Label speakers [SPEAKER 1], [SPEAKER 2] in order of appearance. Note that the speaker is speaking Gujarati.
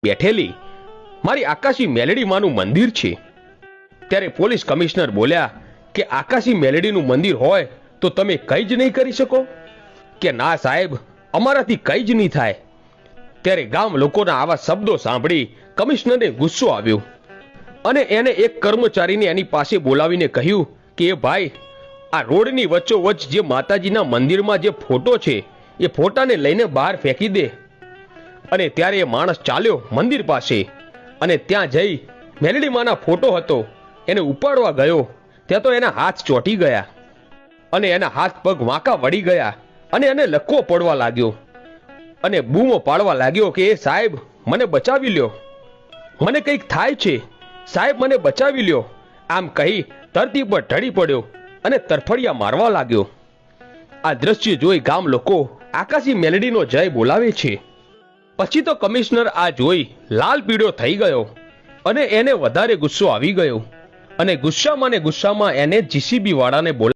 [SPEAKER 1] બેઠેલી મારી આકાશી મેલડી માનું મંદિર છે। ત્યારે પોલીસ કમિશનર બોલ્યા કે આકાશી મેલડીનું મંદિર હોય તો તમે કંઈ જ નહીં કરી શકો? કે ના સાહેબ, અમારાથી કંઈ જ નહીં થાય। ત્યારે ગામ લોકોના આવા શબ્દો સાંભળી કમિશનરને ગુસ્સો આવ્યો અને એને એક કર્મચારીને એની પાસે બોલાવીને કહ્યું કે એ ભાઈ, આ રોડની વચ્ચોવચ્ચ જે માતાજીના મંદિરમાં જે ફોટો છે એ ફોટાને લઈને બહાર ફેંકી દે। અને ત્યારે એ માણસ ચાલ્યો મંદિર પાસે અને ત્યાં જઈ મેલડી માના ફોટો હતો એને ઉપાડવા ગયો। ત્યાં તો એના હાથ ચોંટી ગયા અને એના હાથ પગ વાંકા વળી ગયા અને એને લકવો પડવા લાગ્યો અને બૂમો પાડવા લાગ્યો કે એ સાહેબ, મને બચાવી લ્યો, મને કંઈક થાય છે સાહેબ, મને બચાવી લ્યો। આમ કહી ધરતી પર ઢળી પડ્યો અને તરફડિયા મારવા લાગ્યો। આ દ્રશ્ય જોઈ ગામ લોકો આકાશી મેલડીનો જય બોલાવે છે। પછી તો કમિશનર આ જોઈ લાલ પીળો થઈ ગયો અને એને વધારે ગુસ્સો આવી ગયો અને ગુસ્સામાં એને જીસીબી વાળાને બોલાવ્યો।